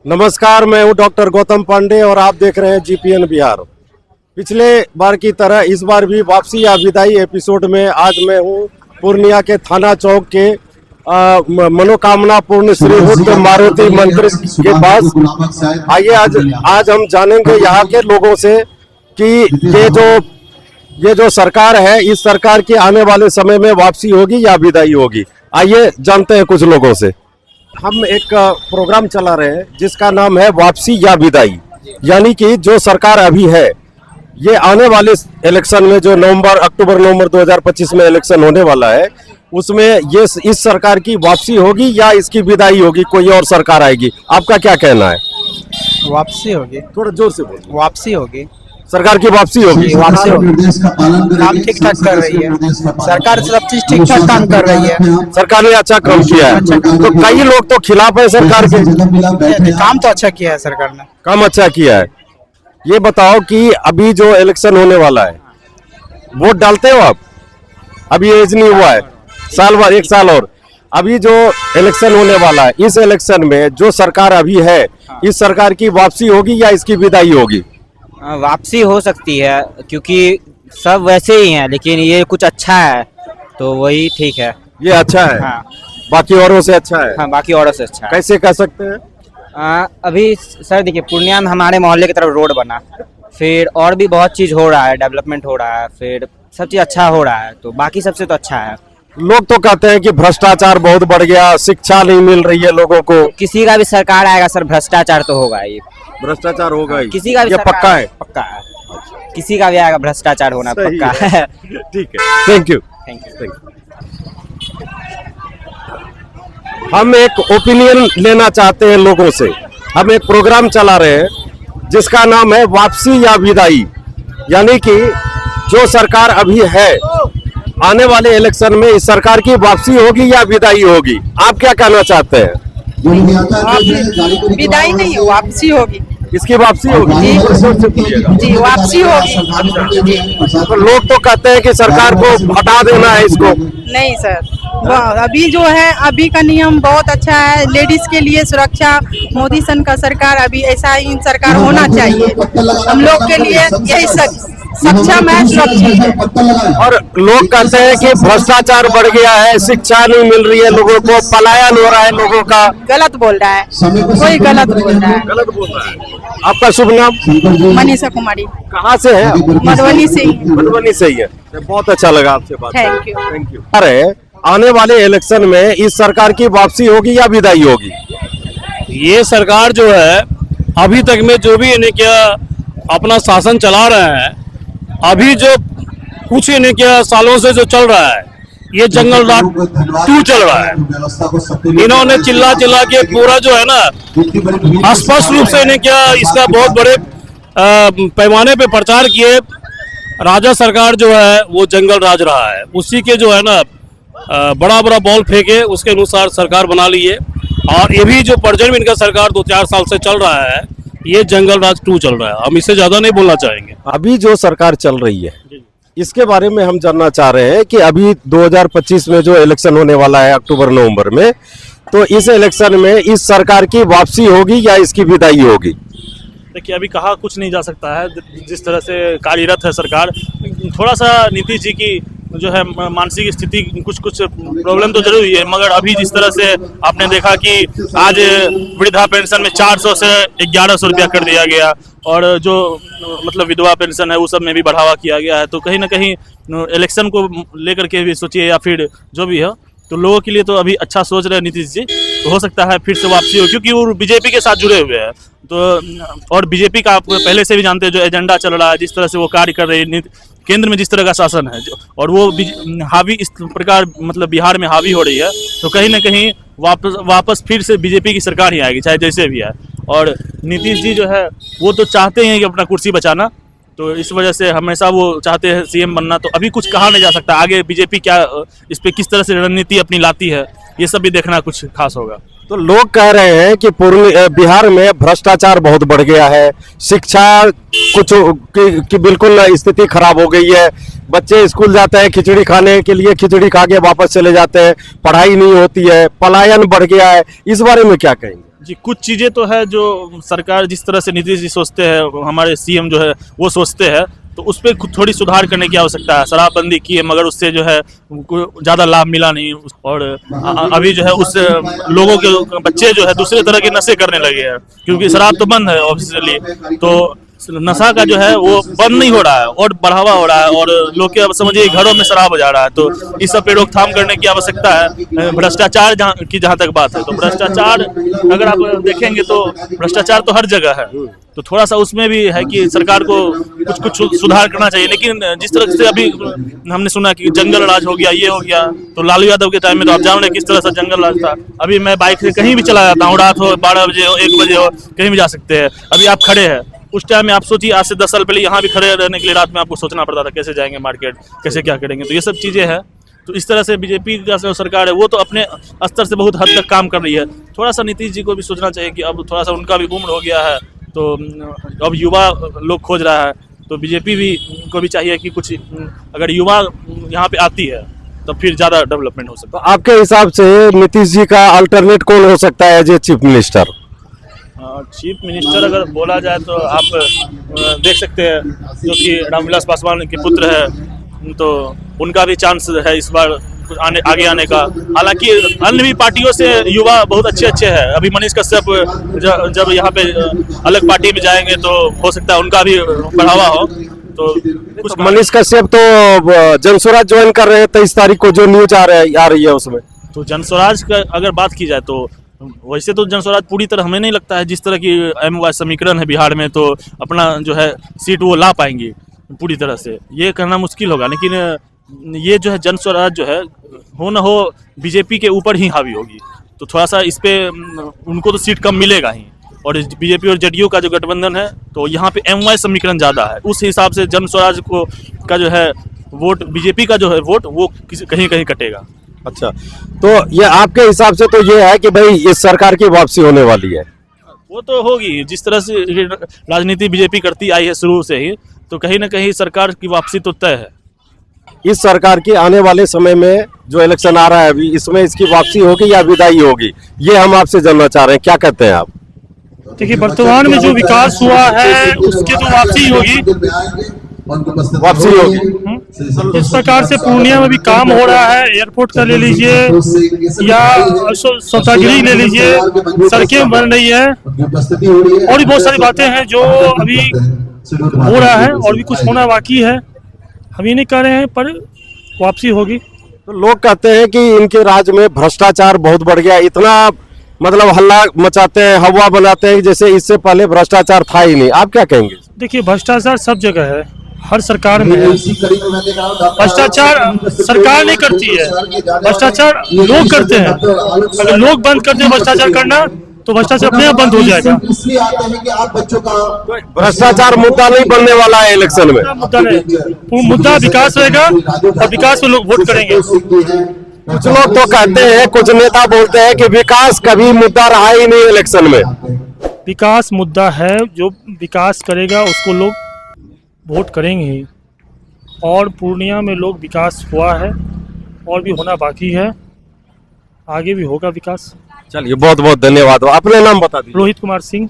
नमस्कार, मैं हूं डॉक्टर गौतम पांडे और आप देख रहे हैं जीपीएन बिहार। पिछले बार की तरह इस बार भी वापसी या विदाई एपिसोड में आज मैं हूं पूर्णिया के थाना चौक के मनोकामना पूर्ण श्री रुद्र मारुति मंदिर के पास। आइए आज हम जानेंगे यहाँ के लोगों से कि ये जो सरकार है, इस सरकार की आने वाले समय में वापसी होगी या विदाई होगी। आइए जानते हैं कुछ लोगों से। हम एक प्रोग्राम चला रहे हैं जिसका नाम है वापसी या विदाई, यानी कि जो सरकार अभी है ये आने वाले इलेक्शन में जो अक्टूबर नवंबर 2025 में इलेक्शन होने वाला है उसमें ये इस सरकार की वापसी होगी या इसकी विदाई होगी, कोई और सरकार आएगी। आपका क्या कहना है? वापसी होगी। थोड़ा जोर से बोलिए। वापसी होगी। सरकार की वापसी होगी। वापसी होगी। काम ठीक ठाक कर रही है सरकार, सब चीज ठीक ठाक काम कर रही है। सरकार ने अच्छा काम किया है। तो कई लोग तो खिलाफ है सरकार के। काम तो अच्छा किया है सरकार ने। काम अच्छा किया है। ये बताओ कि अभी जो इलेक्शन होने वाला है वोट डालते हो आप? अभी एज नहीं हुआ है, साल भर, एक साल और। अभी जो इलेक्शन होने वाला है, इस इलेक्शन में जो सरकार अभी है, इस सरकार की वापसी होगी या इसकी विदाई होगी? वापसी हो सकती है क्योंकि सब वैसे ही हैं, लेकिन ये कुछ अच्छा है तो वही ठीक है। ये अच्छा है। हाँ, बाकी औरों से अच्छा है। हाँ, बाकी औरों से अच्छा है। कैसे कह सकते हैं? अभी सर देखिए, पूर्णिया में हमारे मोहल्ले की तरफ रोड बना, फिर और भी बहुत चीज हो रहा है, डेवलपमेंट हो रहा है, फिर सब चीज अच्छा हो रहा है, तो बाकी सबसे तो अच्छा है। लोग तो कहते हैं कि भ्रष्टाचार बहुत बढ़ गया, शिक्षा नहीं मिल रही है लोगों को। किसी का भी सरकार आएगा सर, भ्रष्टाचार तो होगा ही। भ्रष्टाचार होगा ही। किसी का भी ये सरकार पक्का है। पक्का है। किसी का भी आएगा, भ्रष्टाचार होना सही पक्का है। ठीक है, थैंक यू। Thank you. हम एक ओपिनियन लेना चाहते हैं लोगों से। हम एक प्रोग्राम चला रहे हैं जिसका नाम है वापसी या विदाई, यानी कि जो सरकार अभी है आने वाले इलेक्शन में इस सरकार की वापसी होगी या विदाई होगी। आप क्या कहना चाहते हैं? विदाई नहीं, वापसी होगी। इसकी वापसी होगी जी, वापसी होगी। तो लोग तो कहते हैं कि सरकार को हटा देना है इसको। नहीं सर, अभी जो है अभी का नियम बहुत अच्छा है, लेडीज के लिए सुरक्षा। मोदी सन का सरकार अभी ऐसा ही सरकार होना चाहिए। हम लोग के लिए यही सक्षम है, सुरक्षित है। और लोग कहते हैं कि भ्रष्टाचार बढ़ गया है, शिक्षा नहीं मिल रही है लोगों को, पलायन हो रहा है लोगों का। गलत बोल रहा है, कोई गलत बोल रहा है। गलत बोल रहा है। आपका शुभ नाम? मनीषा कुमारी। कहाँ से है? मधुबनी से। मधुबनी से ही है। बहुत अच्छा लगा आपसे बात। Thank you. Thank you. अरे आने वाले इलेक्शन में इस सरकार की वापसी होगी या विदाई होगी? ये सरकार जो है अभी तक में जो भी इन्हें क्या अपना शासन चला रहे हैं, अभी जो कुछ इन्हें क्या सालों से जो चल रहा है, ये जंगल राज 2 चल रहा है। इन्होंने चिल्ला के पूरा जो है ना स्पष्ट रूप से इन्हें क्या इसका बहुत बड़े पैमाने पे प्रचार किए। राजा सरकार जो है वो जंगल राज रहा है, उसी के जो है ना बड़ा बॉल फेंके, उसके अनुसार सरकार बना ली है। और ये भी जो पर्जन में इनका सरकार 2-4 साल से चल रहा है, ये जंगल राज 2 चल रहा है। हम इससे ज्यादा नहीं बोलना चाहेंगे। अभी जो सरकार चल रही है इसके बारे में हम जानना चाह रहे हैं कि अभी 2025 में जो इलेक्शन होने वाला है अक्टूबर नवंबर में, तो इस इलेक्शन में इस सरकार की वापसी होगी या इसकी विदाई होगी? देखिए, अभी कहा कुछ नहीं जा सकता है। जिस तरह से कार्यरत है सरकार, थोड़ा सा नीतीश जी की जो है मानसिक स्थिति कुछ प्रॉब्लम तो जरूर है, मगर अभी जिस तरह से आपने देखा कि आज वृद्धा पेंशन में 400 से 1100 रुपया कर दिया गया, और जो मतलब विधवा पेंशन है वो सब में भी बढ़ावा किया गया है। तो कहीं ना कहीं इलेक्शन को लेकर के भी सोचिए, या फिर जो भी है, तो लोगों के लिए तो अभी अच्छा सोच रहे हैं नीतीश जी। तो हो सकता है फिर से वापसी हो, क्योंकि वो बीजेपी के साथ जुड़े हुए हैं। तो और बीजेपी का आप पहले से भी जानते हैं जो एजेंडा चल रहा है, जिस तरह से वो कार्य कर रही है, केंद्र में जिस तरह का शासन है, और वो हावी इस प्रकार मतलब बिहार में हावी हो रही है, तो कहीं ना कहीं वापस फिर से बीजेपी की सरकार ही आएगी, चाहे जैसे भी है। और नीतीश जी जो है वो तो चाहते हैं कि अपना कुर्सी बचाना, तो इस वजह से हमेशा वो चाहते हैं सीएम बनना। तो अभी कुछ कहा नहीं जा सकता, आगे बीजेपी क्या इस पे किस तरह से रणनीति अपनी लाती है, ये सब भी देखना कुछ खास होगा। तो लोग कह रहे हैं कि बिहार में भ्रष्टाचार बहुत बढ़ गया है, शिक्षा की बिल्कुल स्थिति खराब हो गई है। बच्चे स्कूल जाते हैं खिचड़ी खाने के लिए, खिचड़ी खा के वापस चले जाते हैं, पढ़ाई नहीं होती है, पलायन बढ़ गया है। इस बारे में क्या कहेंगे? जी, कुछ चीज़ें तो है जो सरकार जिस तरह से नीतीश जी सोचते हैं, हमारे सीएम जो है वो सोचते हैं, तो उस पर थोड़ी सुधार करने की आवश्यकता है। शराबबंदी की है मगर उससे जो है उनको ज़्यादा लाभ मिला नहीं, और अभी जो है उस लोगों के बच्चे जो है दूसरे तरह के नशे करने लगे हैं, क्योंकि शराब तो बंद है ऑब्वियसली, तो नशा का जो है वो बंद नहीं हो रहा है और बढ़ावा हो रहा है, और लोग के अब समझिए घरों में शराब हो जा रहा है। तो इस सब पे रोकथाम करने की आवश्यकता है। भ्रष्टाचार जहाँ तक बात है, तो भ्रष्टाचार अगर आप देखेंगे तो भ्रष्टाचार तो हर जगह है, तो थोड़ा सा उसमें भी है कि सरकार को कुछ सुधार करना चाहिए। लेकिन जिस तरह से अभी हमने सुना कि जंगल राज हो गया, ये हो गया, तो लालू यादव के टाइम में तो आप जान रहे किस तरह से जंगल राज था। अभी मैं बाइक से कहीं भी चला जाता हूँ, रात हो 12 बजे हो 1 बजे हो, कहीं भी जा सकते हैं। अभी आप खड़े हैं, उस टाइम में आप सोचिए आज से 10 साल पहले यहाँ भी खड़े रहने के लिए रात में आपको सोचना पड़ता था कैसे जाएंगे मार्केट, कैसे क्या करेंगे। तो ये सब चीज़ें हैं। तो इस तरह से बीजेपी का जो सरकार है वो तो अपने स्तर से बहुत हद तक काम कर रही है। थोड़ा सा नीतीश जी को भी सोचना चाहिए कि अब थोड़ा सा उनका भी उम्र हो गया है, तो अब युवा लोग खोज रहा है, तो बीजेपी भी को भी चाहिए कि कुछ अगर युवा यहाँ पे आती है तो फिर ज़्यादा डेवलपमेंट हो सकता तो आपके हिसाब से नीतीश जी का अल्टरनेट कौन हो सकता है as a chief minister? Chief minister अगर बोला जाए तो आप देख सकते हैं जो कि रामविलास पासवान के पुत्र है, तो उनका भी चांस है इस बार आगे आने का। हालांकि अन्य भी पार्टियों से युवा बहुत अच्छे हैं। अभी मनीष कश्यप जब यहाँ पे अलग पार्टी में जाएंगे तो हो सकता है उनका भी बढ़ावा हो। तो कुछ मनीष कश्यप तो जनस्वराज ज्वाइन कर रहे हैं 23 तारीख को, जो न्यूज आ रही है उसमें। तो जनस्वराज का अगर बात की जाए तो वैसे तो जनस्वराज पूरी तरह हमें नहीं लगता है, जिस तरह की एमवाय समीकरण है बिहार में, तो अपना जो है सीट वो ला पाएंगे पूरी तरह से, ये कहना मुश्किल होगा। लेकिन ये जो है जनस्वराज जो है हो न हो बीजेपी के ऊपर ही हावी होगी, तो थोड़ा सा इस पे उनको तो सीट कम मिलेगा ही। और बीजेपी और जेडीयू का जो गठबंधन है तो यहाँ पे एमवाय समीकरण ज़्यादा है, उस हिसाब से जनस्वराज को का जो है वोट, बीजेपी का जो है वोट वो कहीं कहीं कटेगा। अच्छा, तो ये आपके हिसाब से तो ये है कि भाई इस सरकार की वापसी होने वाली है? वो तो होगी, जिस तरह से राजनीति बीजेपी करती आई है शुरू से ही, तो कहीं ना कहीं सरकार की वापसी तो तय है। इस सरकार की आने वाले समय में जो इलेक्शन आ रहा है अभी, इसमें इसकी वापसी होगी या विदाई होगी, ये हम आपसे जानना चाह रहे हैं। क्या कहते हैं आप? देखिए, वर्तमान में जो विकास हुआ है उसकी तो वापसी होगी, वापसी होगी। इस प्रकार से पूर्णिया में भी काम हो रहा है, एयरपोर्ट का ले लीजिए या सौदागरी ले लीजिए, सड़कें बन रही है, और भी बहुत सारी बातें हैं जो अभी हो रहा है, और भी कुछ होना बाकी है। हम ये नहीं कह रहे हैं, पर वापसी होगी। तो लोग कहते हैं कि इनके राज्य में भ्रष्टाचार बहुत बढ़ गया, इतना मतलब हल्ला मचाते हैं, हवा बनाते हैं जैसे इससे पहले भ्रष्टाचार था ही नहीं। आप क्या कहेंगे? देखिए, भ्रष्टाचार सब जगह है, हर सरकार में है। भ्रष्टाचार सरकार नहीं करती है, भ्रष्टाचार लोग करते हैं। अगर लोग बंद करते हैं भ्रष्टाचार करना तो भ्रष्टाचार अपने आप बंद हो जाएगा। भ्रष्टाचार मुद्दा नहीं बनने वाला है इलेक्शन में। मुद्दा नहीं, मुद्दा विकास रहेगा, और विकास में लोग वोट करेंगे। कुछ लोग तो कहते हैं, कुछ नेता बोलते हैं कि विकास कभी मुद्दा रहा ही नहीं इलेक्शन में। विकास मुद्दा है, जो विकास करेगा उसको लोग वोट करेंगे ही, और पूर्णिया में लोग विकास हुआ है और भी होना बाकी है, आगे भी होगा विकास। चलिए, बहुत बहुत धन्यवाद। अपने नाम बता दीजिए। रोहित कुमार सिंह।